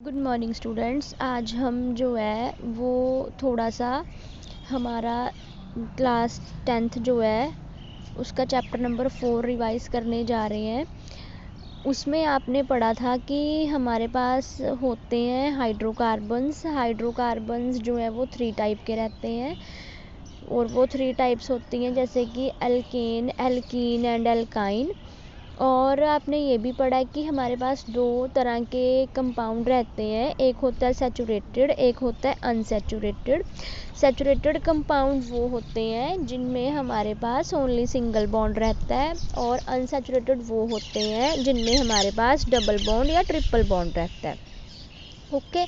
Good morning students. आज हम जो है वो थोड़ा सा हमारा क्लास 10th जो है उसका चैप्टर नंबर 4 रिवाइज़ करने जा रहे हैं। उसमें आपने पढ़ा था कि हमारे पास होते हैं हाइड्रोकार्बन्स जो है वो 3 टाइप के रहते हैं और वो 3 टाइप्स होती हैं जैसे कि एल्केन, एल्कीन एंड एल्काइन। और आपने ये भी पढ़ा कि हमारे पास 2 तरह के कंपाउंड रहते हैं, एक होता है सैचुरेटेड, एक होता है अनसैचुरेटेड। सैचुरेटेड कंपाउंड वो होते हैं जिनमें हमारे पास ओनली सिंगल बॉन्ड रहता है और अनसैचुरेटेड वो होते हैं जिनमें हमारे पास डबल बॉन्ड या ट्रिपल बॉन्ड रहता है। ओके,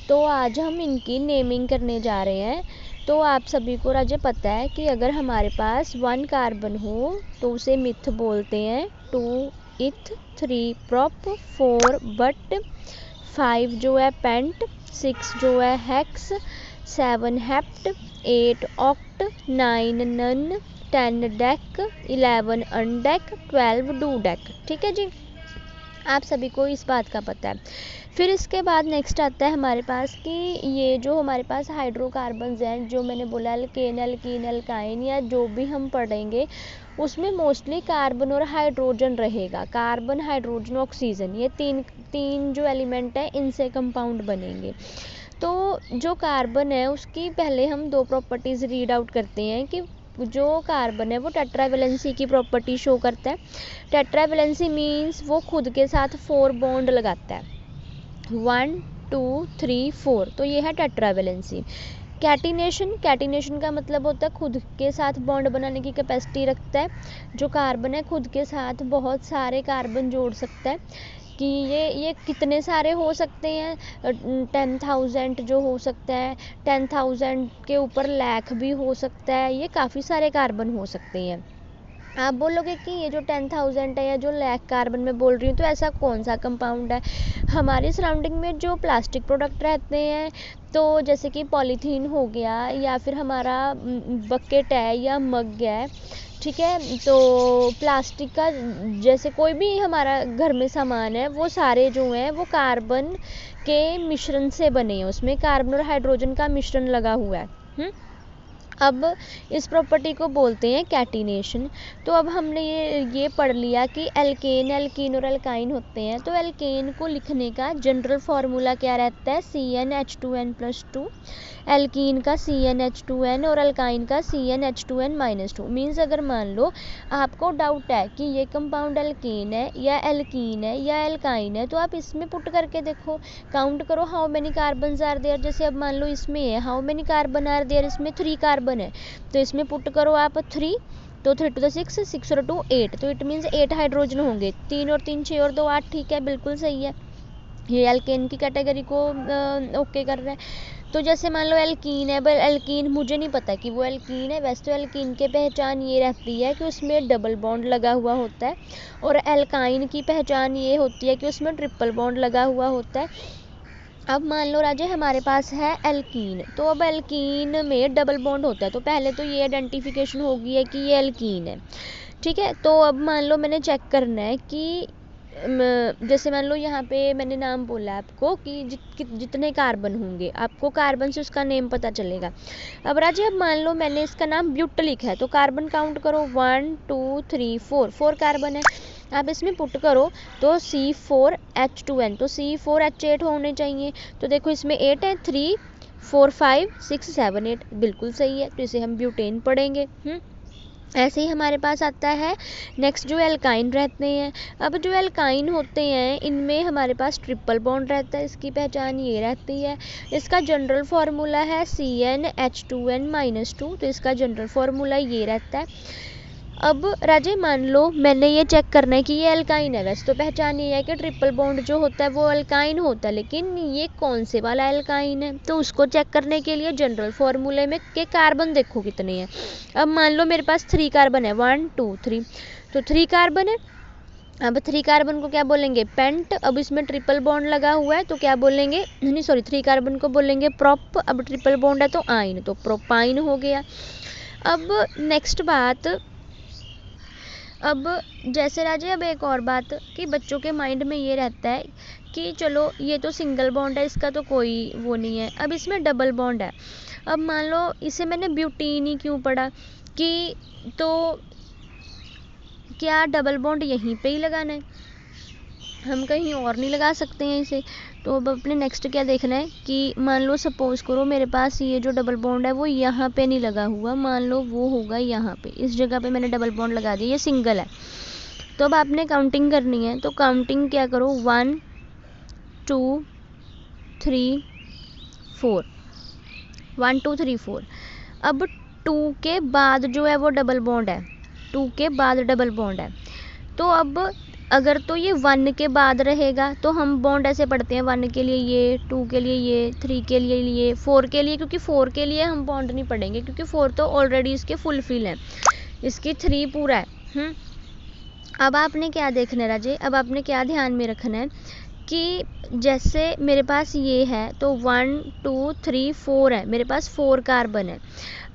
तो आज हम इनकी नेमिंग करने जा रहे हैं। तो आप सभी को राजे पता है कि अगर हमारे पास 1 कार्बन हो तो उसे मिथ बोलते हैं, 2 इथ, 3 प्रोप, 4 बट, 5 जो है पेंट, 6 जो है hex, 7 hept, 8 oct, 9 non, 10 dec, 11 undec, 12 dodec. ठीक है जी, आप सभी को इस बात का पता है। फिर इसके बाद नेक्स्ट आता है हमारे पास कि ये जो हमारे पास हाइड्रोकार्बन्स हैं, जो मैंने बोला एल्केन, एल्कीन, एल्काइन या जो भी हम पढ़ेंगे उसमें मोस्टली कार्बन और हाइड्रोजन रहेगा। कार्बन, हाइड्रोजन, ऑक्सीजन, ये तीन जो एलिमेंट है इनसे कंपाउंड बनेंगे। तो जो कार्बन है उसकी पहले हम 2 प्रॉपर्टीज़ रीड आउट करते हैं कि जो कार्बन है वो टेट्रावेलेंसी की प्रॉपर्टी शो करता है। टेट्रावेलेंसी मीन्स वो खुद के साथ 4 बॉन्ड लगाता है, 1 2 3 4, तो ये है टेट्रावेलेंसी। कैटिनेशन का मतलब होता है खुद के साथ बॉन्ड बनाने की कैपेसिटी रखता है। जो कार्बन है खुद के साथ बहुत सारे कार्बन जोड़ सकता है कि ये कितने सारे हो सकते हैं, 10,000 जो हो सकता है, 10,000 के ऊपर लाख भी हो सकता है, ये काफ़ी सारे कार्बन हो सकते हैं। आप बोलोगे कि ये जो 10,000 है या जो लाख कार्बन में बोल रही हूँ तो ऐसा कौन सा कंपाउंड है। हमारी सराउंडिंग में जो प्लास्टिक प्रोडक्ट रहते हैं, तो जैसे कि पॉलीथीन हो गया या फिर हमारा बकेट है या मग है, ठीक है, तो प्लास्टिक का जैसे कोई भी हमारा घर में सामान है वो सारे जो हैं वो कार्बन के मिश्रण से बने हैं, उसमें कार्बन और हाइड्रोजन का मिश्रण लगा हुआ है। अब इस प्रॉपर्टी को बोलते हैं कैटिनेशन। तो अब हमने ये पढ़ लिया कि एल्केन, एल्कीन और एल्काइन होते हैं। तो एल्केन को लिखने का जनरल फार्मूला क्या रहता है, CnH2n+2। एल्कीन का CnH2n और एल्काइन का CnH2n-2। मीन्स अगर मान लो आपको डाउट है कि ये कंपाउंड एल्केन है या एल्कीन है या एल्काइन है, तो आप इसमें पुट करके देखो, काउंट करो how many carbon are there. जैसे अब मान लो इसमें है how many carbon are there, इसमें 3 कार्बन है, तो इसमें पुट करो आप 3, तो 3 to 6, 6 और 2 8, तो इट मीन्स 8 हाइड्रोजन होंगे। 3 और 3 6 और 2 8, ठीक है, बिल्कुल सही है, ये एल्केन की कैटेगरी को ओके कर रहा है। तो जैसे मान लो एल्कीन है, पर एल्कीन मुझे नहीं पता कि वो एल्कीन है। वैसे तो एल्कीन की पहचान ये रहती है कि उसमें डबल बॉन्ड लगा हुआ होता है और एल्काइन की पहचान ये होती है कि उसमें ट्रिपल बॉन्ड लगा हुआ होता है। अब मान लो राजे हमारे पास है एल्कीन, तो अब एल्कीन में डबल बॉन्ड होता है, तो पहले तो ये आइडेंटिफिकेशन होगी है कि ये एल्कीन है, ठीक है। तो अब मान लो मैंने चेक करना है कि जैसे मान लो यहाँ पे मैंने नाम बोला आपको कि जितने कार्बन होंगे, आपको कार्बन से उसका नेम पता चलेगा। अब राजे अब मान लो मैंने इसका नाम ब्यूट लिखा है, तो कार्बन काउंट करो 1 2 3 4 कार्बन है। आप इसमें पुट करो तो C4H2n, तो C4H8 होने चाहिए। तो देखो इसमें 8 है, 3 4 5 6 7 8, बिल्कुल सही है, तो इसे हम ब्यूटेन पढ़ेंगे। ऐसे ही हमारे पास आता है नेक्स्ट जो एल्काइन रहते हैं। अब जो एल्काइन होते हैं इनमें हमारे पास ट्रिपल बॉन्ड रहता है, इसकी पहचान ये रहती है। इसका जनरल फार्मूला है CnH2n-2, तो इसका जनरल फार्मूला ये रहता है। अब राजे मान लो मैंने ये चेक करना है कि ये एल्काइन है। वैसे तो पहचान ये है कि ट्रिपल बॉन्ड जो होता है वो एल्काइन होता है, लेकिन ये कौन से वाला एल्काइन है, तो उसको चेक करने के लिए जनरल फार्मूले में के कार्बन देखो कितने हैं। अब मान लो मेरे पास 3 कार्बन है, 1 2 3, तो 3 कार्बन है। अब 3 कार्बन को क्या बोलेंगे, पेंट। अब इसमें ट्रिपल बॉन्ड लगा हुआ है तो क्या बोलेंगे, नहीं सॉरी, 3 कार्बन को बोलेंगे प्रोप। अब ट्रिपल बॉन्ड है तो आइन, तो प्रोपाइन हो गया। अब नेक्स्ट बात, अब जैसे राजे, अब एक और बात कि बच्चों के माइंड में ये रहता है कि चलो ये तो सिंगल बॉन्ड है, इसका तो कोई वो नहीं है, अब इसमें डबल बॉन्ड है। अब मान लो इसे मैंने ब्यूटीन ही क्यों पढ़ा कि तो क्या डबल बॉन्ड यहीं पे ही लगाना है, हम कहीं और नहीं लगा सकते हैं इसे। तो अब अपने नेक्स्ट क्या देखना है कि मान लो सपोज करो मेरे पास ये जो डबल बॉन्ड है वो यहाँ पे नहीं लगा हुआ, मान लो वो होगा यहाँ पे, इस जगह पे मैंने डबल बॉन्ड लगा दिया, ये सिंगल है। तो अब आपने काउंटिंग करनी है, तो काउंटिंग क्या करो, 1 2 3 4, 1 2 3 4। अब 2 के बाद जो है वो डबल बॉन्ड है, 2 के बाद डबल बॉन्ड है। तो अब अगर तो ये 1 के बाद रहेगा तो हम बॉन्ड ऐसे पढ़ते हैं, 1 के लिए ये, 2 के लिए ये, 3 के लिए ये, 4 के लिए, क्योंकि 4 के लिए हम बॉन्ड नहीं पढ़ेंगे क्योंकि 4 तो ऑलरेडी इसके फुलफिल है, इसकी 3 पूरा है। अब आपने क्या देखना है राजे, अब आपने क्या ध्यान में रखना है कि जैसे मेरे पास ये है तो 1 2 3 4 है, मेरे पास 4 कार्बन है।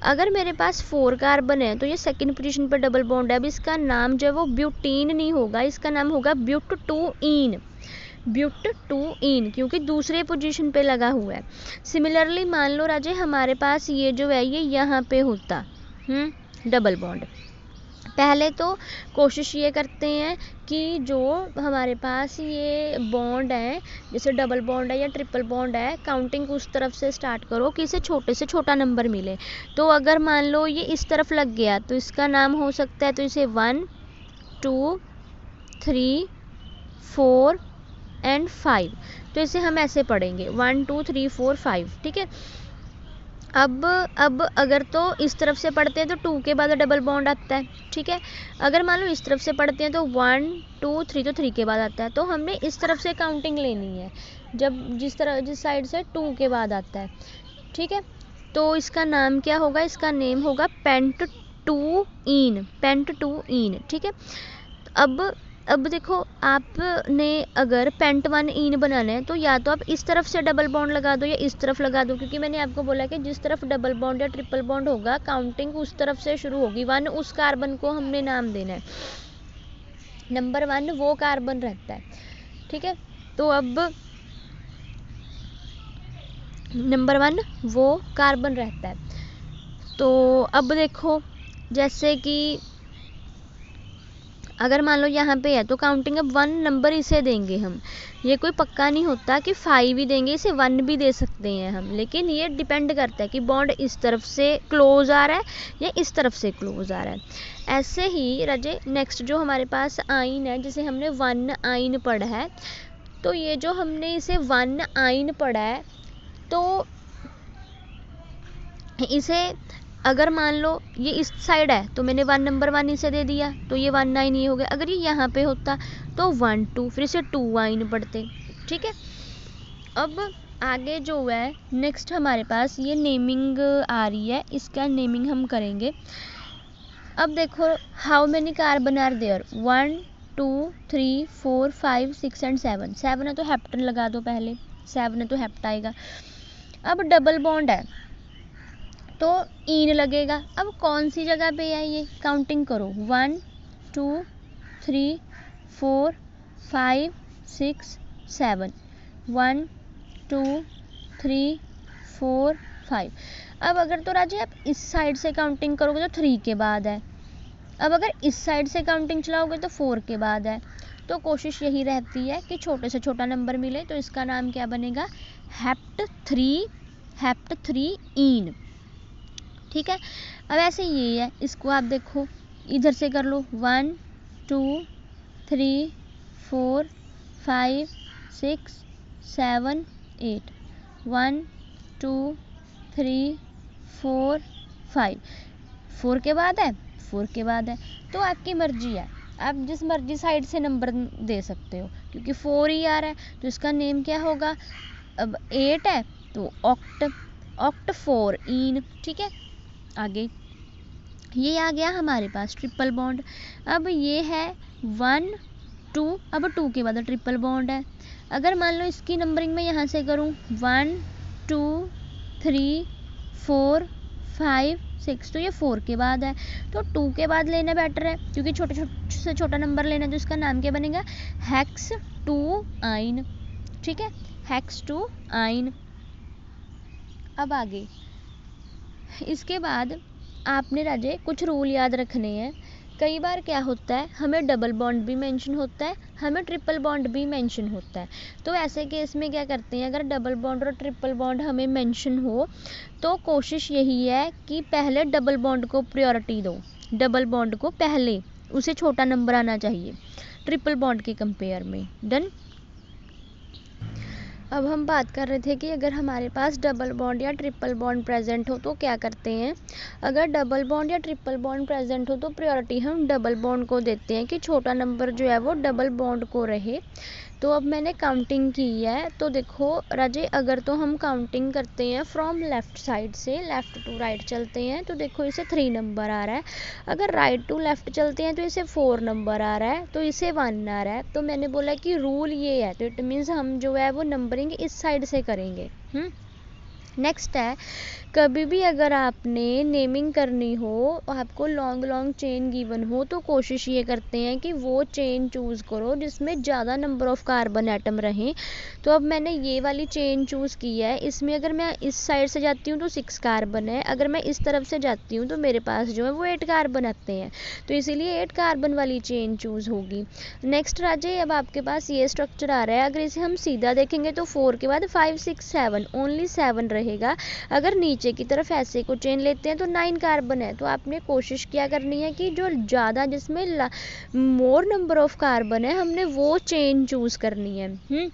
अगर मेरे पास 4 कार्बन है तो ये सेकंड पोजीशन पर डबल बॉन्ड है। अब इसका नाम जो है वो ब्यूटीन नहीं होगा, इसका नाम होगा ब्यूट-टू-ईन, ब्यूट-टू-ईन, क्योंकि दूसरे पोजीशन पे लगा हुआ है। सिमिलरली मान लो राजे हमारे पास ये जो है ये यहाँ पे होता डबल बॉन्ड। पहले तो कोशिश ये करते हैं कि जो हमारे पास ये बॉन्ड है, जैसे डबल बॉन्ड है या ट्रिपल बॉन्ड है, काउंटिंग उस तरफ से स्टार्ट करो कि इसे छोटे से छोटा नंबर मिले। तो अगर मान लो ये इस तरफ लग गया तो इसका नाम हो सकता है, तो इसे 1 2 3 4 एंड 5, तो इसे हम ऐसे पढ़ेंगे 1 2 3 4 5, ठीक है। अब अगर तो इस तरफ से पढ़ते हैं तो 2 के बाद डबल बॉन्ड आता है, ठीक है। अगर मान लो इस तरफ से पढ़ते हैं तो 1 2 3, तो 3 के बाद आता है। तो हमने इस तरफ से काउंटिंग लेनी है जब जिस साइड से 2 के बाद आता है, ठीक है। तो इसका नाम क्या होगा, इसका नेम होगा पेंट-टू-ईन, पेंट-टू-ईन, ठीक है। अब देखो आपने अगर पेंट-1-ईन बनाना है तो या तो आप इस तरफ से डबल बॉन्ड लगा दो या इस तरफ लगा दो, क्योंकि मैंने आपको बोला कि जिस तरफ डबल बॉन्ड या ट्रिपल बॉन्ड होगा काउंटिंग उस तरफ से शुरू होगी। 1 उस कार्बन को हमने नाम देना है, नंबर 1 वो कार्बन रहता है, ठीक है। तो अब नंबर 1 वो कार्बन रहता है। तो अब देखो जैसे कि अगर मान लो यहाँ पे है तो काउंटिंग अब 1 नंबर इसे देंगे हम, ये कोई पक्का नहीं होता कि 5 ही देंगे, इसे 1 भी दे सकते हैं हम, लेकिन ये डिपेंड करता है कि बॉन्ड इस तरफ से क्लोज आ रहा है या इस तरफ से क्लोज आ रहा है। ऐसे ही रजे नेक्स्ट जो हमारे पास आइन है, जिसे हमने 1 आइन पढ़ा है, तो ये जो हमने इसे 1 आइन पढ़ा है तो इसे अगर मान लो ये इस साइड है तो मैंने 1 नंबर 1 इसे दे दिया, तो ये 1 9 ये हो गया। अगर ये यहाँ पे होता तो 1 2, फिर इसे 2 आइन पढ़ते, ठीक है। अब आगे जो है नेक्स्ट हमारे पास ये नेमिंग आ रही है, इसका नेमिंग हम करेंगे। अब देखो how many carbon are there, 1 2 3 4 5 6 and 7, 7 है तो हेप्टन लगा दो पहले, 7 है तो हेप्ट आएगा। अब डबल बॉन्ड है तो ईन लगेगा। अब कौन सी जगह पे है ये, काउंटिंग करो 1 2 3 4 5 6 7, 1 2 3 4 5। अब अगर तो राजे आप इस साइड से काउंटिंग करोगे तो 3 के बाद है, अब अगर इस साइड से काउंटिंग चलाओगे तो 4 के बाद है। तो कोशिश यही रहती है कि छोटे से छोटा नंबर मिले, तो इसका नाम क्या बनेगा, हेप्ट-3 ईन, ठीक है। अब ऐसे ये है, इसको आप देखो इधर से कर लो 1 2 3 4 5 6 7 8, 1 2 3 4 5, 4 के बाद है, 4 के बाद है। तो आपकी मर्जी है, आप जिस मर्जी साइड से नंबर दे सकते हो, क्योंकि 4 ही आ रहा है तो इसका नेम क्या होगा। अब 8 है तो ऑक्ट-4 ईन, ठीक है। आगे ये आ गया हमारे पास ट्रिपल बॉन्ड। अब ये है 1 2, अब 2 के बाद ट्रिपल बॉन्ड है। अगर मान लो इसकी नंबरिंग मैं यहाँ से करूँ 1 2 3 4 5 6, तो ये 4 के बाद है, तो 2 के बाद लेना बेटर है, क्योंकि छोटे से छोटा नंबर लेना, तो इसका नाम क्या बनेगा, हेक्स 2 आइन। ठीक है, हेक्स 2 आइन। अब आगे इसके बाद आपने राजे कुछ रूल याद रखने हैं। कई बार क्या होता है, हमें डबल बॉन्ड भी मेंशन होता है, हमें ट्रिपल बॉन्ड भी मेंशन होता है। तो ऐसे केस में क्या करते हैं, अगर डबल बॉन्ड और ट्रिपल बॉन्ड हमें मेंशन हो तो कोशिश यही है कि पहले डबल बॉन्ड को प्रायोरिटी दो, डबल बॉन्ड को पहले, उसे छोटा नंबर आना चाहिए ट्रिपल बॉन्ड के कंपेयर में। डन। अब हम बात कर रहे थे कि अगर हमारे पास डबल बॉन्ड या ट्रिपल बॉन्ड प्रेजेंट हो तो क्या करते हैं। अगर डबल बॉन्ड या ट्रिपल बॉन्ड प्रेजेंट हो तो प्रायोरिटी हम डबल बॉन्ड को देते हैं कि छोटा नंबर जो है वो डबल बॉन्ड को रहे। तो अब मैंने काउंटिंग की है, तो देखो राजे, अगर तो हम काउंटिंग करते हैं फ्रॉम लेफ़्ट साइड से, लेफ़्ट टू राइट चलते हैं, तो देखो इसे 3 नंबर आ रहा है। अगर राइट टू लेफ़्ट चलते हैं तो इसे 4 नंबर आ रहा है, तो इसे 1 आ रहा है। तो मैंने बोला कि रूल ये है, तो इट मीन्स हम जो है वो नंबरिंग इस साइड से करेंगे। नेक्स्ट है, कभी भी अगर आपने नेमिंग करनी हो, आपको लॉन्ग चेन गिवन हो, तो कोशिश ये करते हैं कि वो चेन चूज़ करो जिसमें ज़्यादा नंबर ऑफ़ कार्बन एटम रहें। तो अब मैंने ये वाली चेन चूज़ की है, इसमें अगर मैं इस साइड से जाती हूँ तो 6 कार्बन है, अगर मैं इस तरफ से जाती हूँ तो मेरे पास जो है वो 8 कार्बन आते हैं, तो इसीलिए 8 कार्बन वाली चेन चूज़ होगी। नेक्स्ट राजे, अब आपके पास ये स्ट्रक्चर आ रहा है, अगर इसे हम सीधा देखेंगे तो 4 के बाद 5 6 7 ओनली 7 रहेगा। अगर नीचे की तरफ ऐसे को चेन लेते हैं तो 9 कार्बन है, तो आपने कोशिश क्या करनी है कि जो ज़्यादा, जिसमें मोर नंबर ऑफ कार्बन है, हमने वो चेन चूज़ करनी है।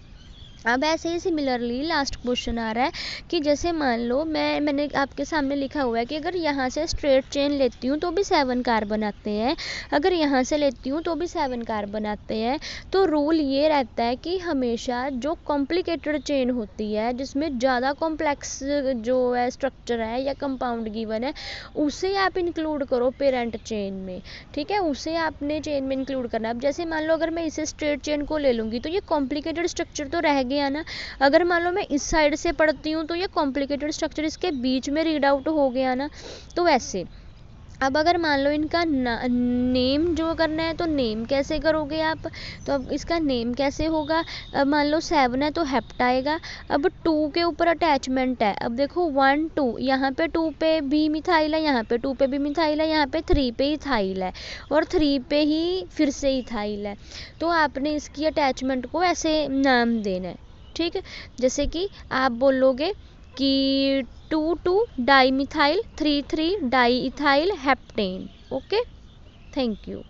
अब ऐसे ही सिमिलरली लास्ट क्वेश्चन आ रहा है कि जैसे मान लो मैंने आपके सामने लिखा हुआ है कि अगर यहाँ से स्ट्रेट चेन लेती हूँ तो भी 7 कार्बन आते हैं, अगर यहाँ से लेती हूँ तो भी 7 कार्बन आते हैं। तो रूल ये रहता है कि हमेशा जो कॉम्प्लिकेटेड चेन होती है, जिसमें ज़्यादा कॉम्प्लेक्स जो है स्ट्रक्चर है या कंपाउंड गिवन है, उसे आप इंक्लूड करो पेरेंट चेन में। ठीक है, उसे आपने चेन में इंक्लूड करना। अब जैसे मान लो अगर मैं इसे स्ट्रेट चेन को ले लूँगी तो ये कॉम्प्लिकेटेड स्ट्रक्चर तो रह गया ना। अगर मान लो मैं इस साइड से पढ़ती हूँ तो ये कॉम्प्लिकेटेड स्ट्रक्चर इसके बीच में रीड आउट हो गया ना। तो वैसे अब अगर मान लो इनका नेम जो करना है, तो नेम कैसे करोगे आप, तो अब इसका नेम कैसे होगा। अब मान लो 7 है तो हेप्ट आएगा। अब 2 के ऊपर अटैचमेंट है, अब देखो 1 2, यहाँ पे 2 पे भी मिथाइल है, यहाँ पे 2 पे भी मिथाइल है, यहाँ पे 3 पे इथाइल है, और 3 पे ही फिर से इथाइल है। तो आपने इसकी अटैचमेंट को ऐसे नाम देना है। ठीक है, जैसे कि आप बोलोगे कि 2 di methyl 3 di ethyl heptane. Okay, thank you.